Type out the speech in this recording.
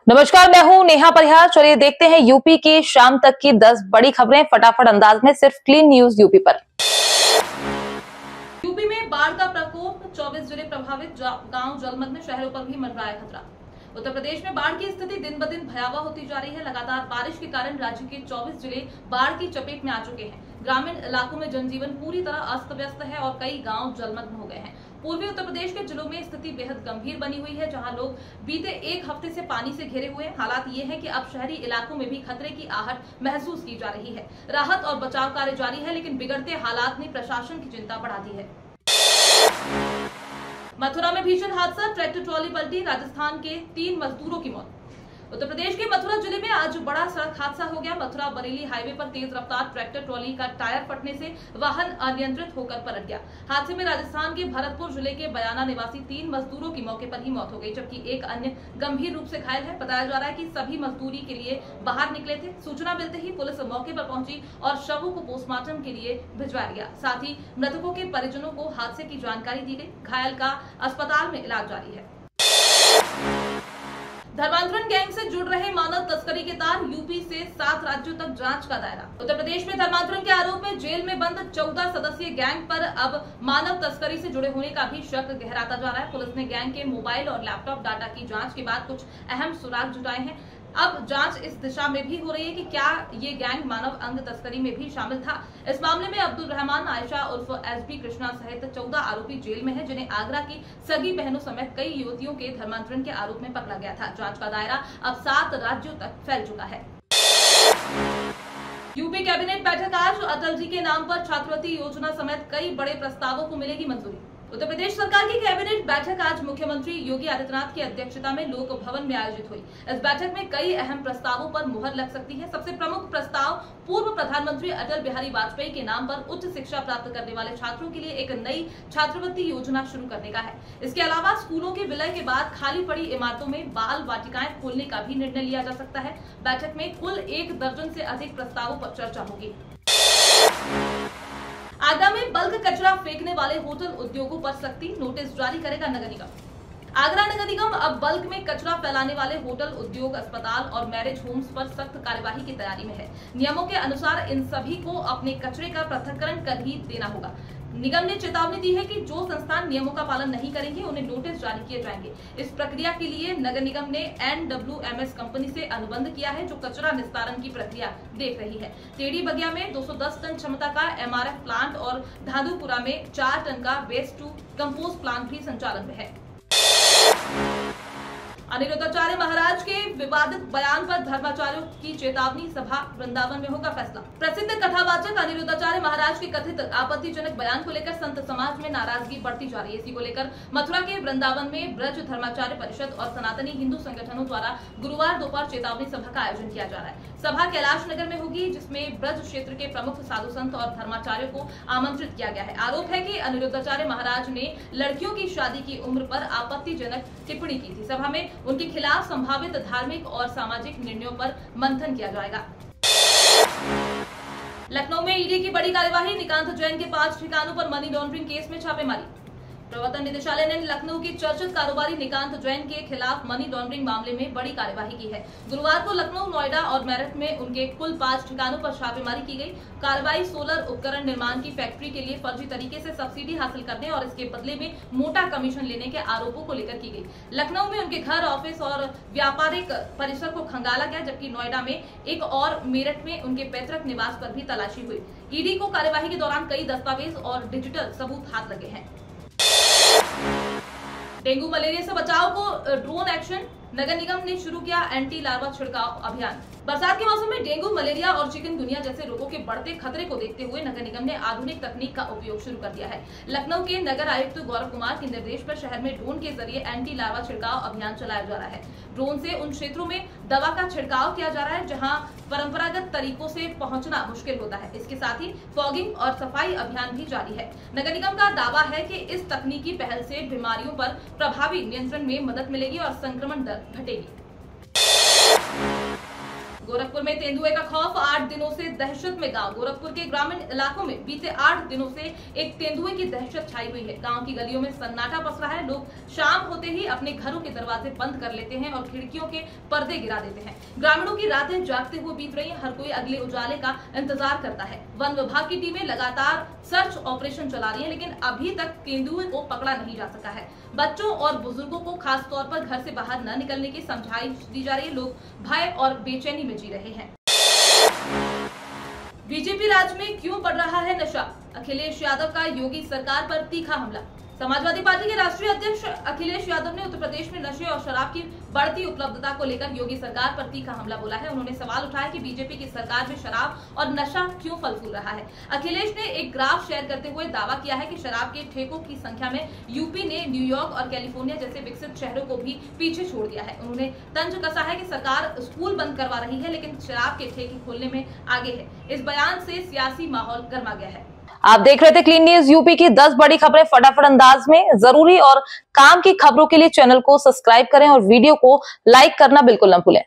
नमस्कार, मैं हूं नेहा परिहार। चलिए देखते हैं यूपी की शाम तक की 10 बड़ी खबरें फटाफट अंदाज में, सिर्फ क्लीन न्यूज यूपी पर। यूपी में बाढ़ का प्रकोप, 24 जिले प्रभावित, गांव जलमग्न, शहरों पर भी मंडराया खतरा। उत्तर प्रदेश में बाढ़ की स्थिति दिन ब दिन भयावह होती जा रही है। लगातार बारिश के कारण राज्य के 24 जिले बाढ़ की चपेट में आ चुके हैं। ग्रामीण इलाकों में जनजीवन पूरी तरह अस्त व्यस्त है और कई गांव जलमग्न हो गए हैं। पूर्वी उत्तर प्रदेश के जिलों में स्थिति बेहद गंभीर बनी हुई है, जहां लोग बीते एक हफ्ते से पानी से घिरे हुए हैं। हालात ये है कि अब शहरी इलाकों में भी खतरे की आहट महसूस की जा रही है। राहत और बचाव कार्य जारी है, लेकिन बिगड़ते हालात ने प्रशासन की चिंता बढ़ा दी है। मथुरा में भीषण हादसा, ट्रैक्टर ट्रॉली पलटी, राजस्थान के 3 मजदूरों की मौत। उत्तर प्रदेश के मथुरा जिले में आज बड़ा सड़क हादसा हो गया। मथुरा बरेली हाईवे पर तेज रफ्तार ट्रैक्टर ट्रॉली का टायर फटने से वाहन अनियंत्रित होकर पलट गया। हादसे में राजस्थान के भरतपुर जिले के बयाना निवासी 3 मजदूरों की मौके पर ही मौत हो गई, जबकि एक अन्य गंभीर रूप से घायल है। बताया जा रहा है कि सभी मजदूरी के लिए बाहर निकले थे। सूचना मिलते ही पुलिस मौके पर पहुंची और शवों को पोस्टमार्टम के लिए भिजवाया गया। साथ ही मृतकों के परिजनों को हादसे की जानकारी दी गई। घायल का अस्पताल में इलाज जारी है। धर्मांतरण गैंग से जुड़ रहे मानव तस्करी के तार, यूपी से 7 राज्यों तक जांच का दायरा। उत्तर प्रदेश में धर्मांतरण के आरोप में जेल में बंद 14 सदस्यीय गैंग पर अब मानव तस्करी से जुड़े होने का भी शक गहराता जा रहा है। पुलिस ने गैंग के मोबाइल और लैपटॉप डाटा की जांच के बाद कुछ अहम सुराग जुटाए हैं। अब जांच इस दिशा में भी हो रही है कि क्या ये गैंग मानव अंग तस्करी में भी शामिल था। इस मामले में अब्दुल रहमान आयशा उर्फ एसबी कृष्णा सहित 14 आरोपी जेल में हैं, जिन्हें आगरा की सगी बहनों समेत कई युवतियों के धर्मांतरण के आरोप में पकड़ा गया था। जांच का दायरा अब 7 राज्यों तक फैल चुका है। यूपी कैबिनेट बैठक आज, अटल जी के नाम पर छात्रवृत्ति योजना समेत कई बड़े प्रस्तावों को मिलेगी मंजूरी। उत्तर प्रदेश सरकार की कैबिनेट बैठक आज मुख्यमंत्री योगी आदित्यनाथ की अध्यक्षता में लोक भवन में आयोजित हुई। इस बैठक में कई अहम प्रस्तावों पर मुहर लग सकती है। सबसे प्रमुख प्रस्ताव पूर्व प्रधानमंत्री अटल बिहारी वाजपेयी के नाम पर उच्च शिक्षा प्राप्त करने वाले छात्रों के लिए एक नई छात्रवृत्ति योजना शुरू करने का है। इसके अलावा स्कूलों के विलय के बाद खाली पड़ी इमारतों में बाल वाटिकाएं खोलने का भी निर्णय लिया जा सकता है। बैठक में कुल 1 दर्जन से अधिक प्रस्तावों पर चर्चा होगी। आगरा में बल्क कचरा फेंकने वाले होटल उद्योगों पर सख्ती, नोटिस जारी करेगा नगर निगम। आगरा नगर निगम अब बल्क में कचरा फैलाने वाले होटल उद्योग, अस्पताल और मैरिज होम्स पर सख्त कार्यवाही की तैयारी में है। नियमों के अनुसार इन सभी को अपने कचरे का पृथक्करण कर ही देना होगा। निगम ने चेतावनी दी है कि जो संस्थान नियमों का पालन नहीं करेंगे उन्हें नोटिस जारी किए जाएंगे। इस प्रक्रिया के लिए नगर निगम ने NWMS कंपनी से अनुबंध किया है, जो कचरा निस्तारण की प्रक्रिया देख रही है। टेढ़ी बगिया में 210 टन क्षमता का MRF प्लांट और धादुपुरा में 4 टन का वेस्ट टू कंपोस्ट प्लांट भी संचालन में है। अनिरुद्धाचार्य महाराज के विवादित बयान पर धर्माचार्यों की चेतावनी, सभा वृंदावन में होगा फैसला। प्रसिद्ध कथावाचक अनिरुद्धाचार्य महाराज के कथित आपत्तिजनक बयान को लेकर संत समाज में नाराजगी बढ़ती जा रही है। इसी को लेकर मथुरा के वृंदावन में ब्रज धर्माचार्य परिषद और सनातनी हिंदू संगठनों द्वारा गुरुवार दोपहर चेतावनी सभा का आयोजन किया जा रहा है। सभा कैलाश नगर में होगी, जिसमें ब्रज क्षेत्र के प्रमुख साधु संत और धर्माचार्यों को आमंत्रित किया गया है। आरोप है कि अनिरुद्धाचार्य महाराज ने लड़कियों की शादी की उम्र पर आपत्तिजनक टिप्पणी की थी। सभा में उनके खिलाफ संभावित धार्मिक और सामाजिक निर्णयों पर मंथन किया जाएगा। लखनऊ में ईडी की बड़ी कार्यवाही, निकांत जैन के 5 ठिकानों पर मनी लॉन्ड्रिंग केस में छापेमारी। प्रवर्तन निदेशालय ने लखनऊ के चर्चित कारोबारी निकांत जैन के खिलाफ मनी लॉन्ड्रिंग मामले में बड़ी कार्यवाही की है। गुरुवार को लखनऊ, नोएडा और मेरठ में उनके कुल 5 ठिकानों पर छापेमारी की गई। कार्रवाई सोलर उपकरण निर्माण की फैक्ट्री के लिए फर्जी तरीके से सब्सिडी हासिल करने और इसके बदले में मोटा कमीशन लेने के आरोपों को लेकर की गई। लखनऊ में उनके घर, ऑफिस और व्यापारिक परिसर को खंगाला गया, जबकि नोएडा में एक और मेरठ में उनके पैतृक निवास पर भी तलाशी हुई। ईडी को कार्यवाही के दौरान कई दस्तावेज और डिजिटल सबूत हाथ लगे हैं। डेंगू मलेरिया से बचाव को ड्रोन एक्शन, नगर निगम ने शुरू किया एंटी लार्वा छिड़काव अभियान। बरसात के मौसम में डेंगू, मलेरिया और चिकनगुनिया जैसे रोगों के बढ़ते खतरे को देखते हुए नगर निगम ने आधुनिक तकनीक का उपयोग शुरू कर दिया है। लखनऊ के नगर आयुक्त गौरव कुमार के निर्देश पर शहर में ड्रोन के जरिए एंटी लार्वा छिड़काव अभियान चलाया जा रहा है। ड्रोन से उन क्षेत्रों में दवा का छिड़काव किया जा रहा है जहां परंपरागत तरीकों से पहुंचना मुश्किल होता है। इसके साथ ही फॉगिंग और सफाई अभियान भी जारी है। नगर निगम का दावा है कि इस तकनीकी पहल से बीमारियों पर प्रभावी नियंत्रण में मदद मिलेगी और संक्रमण दर घटेगी। गोरखपुर में तेंदुए का खौफ, 8 दिनों से दहशत में गांव। गोरखपुर के ग्रामीण इलाकों में बीते 8 दिनों से एक तेंदुए की दहशत छाई हुई है। गांव की गलियों में सन्नाटा पसरा है। लोग शाम होते ही अपने घरों के दरवाजे बंद कर लेते हैं और खिड़कियों के पर्दे गिरा देते हैं। ग्रामीणों की रातें जागते हुए बीत रही है। हर कोई अगले उजाले का इंतजार करता है। वन विभाग की टीमें लगातार सर्च ऑपरेशन चला रही है, लेकिन अभी तक तेंदुए को पकड़ा नहीं जा सका है। बच्चों और बुजुर्गों को खास तौर पर घर से बाहर न निकलने की समझाइश दी जा रही है। लोग भय और बेचैनी में जी रहे हैं। बीजेपी राज्य में क्यों बढ़ रहा है नशा? अखिलेश यादव का योगी सरकार पर तीखा हमला। समाजवादी पार्टी के राष्ट्रीय अध्यक्ष अखिलेश यादव ने उत्तर प्रदेश में नशे और शराब की बढ़ती उपलब्धता को लेकर योगी सरकार पर तीखा हमला बोला है। उन्होंने सवाल उठाया कि बीजेपी की सरकार में शराब और नशा क्यों फल फूल रहा है। अखिलेश ने एक ग्राफ शेयर करते हुए दावा किया है कि शराब के ठेकों की संख्या में यूपी ने न्यूयॉर्क और कैलिफोर्निया जैसे विकसित शहरों को भी पीछे छोड़ दिया है। उन्होंने तंज कसा है कि सरकार स्कूल बंद करवा रही है, लेकिन शराब के ठेके खोलने में आगे है। इस बयान से सियासी माहौल गर्मा गया है। आप देख रहे थे क्लीन न्यूज यूपी की 10 बड़ी खबरें फटाफट अंदाज में। जरूरी और काम की खबरों के लिए चैनल को सब्सक्राइब करें और वीडियो को लाइक करना बिल्कुल न भूलें।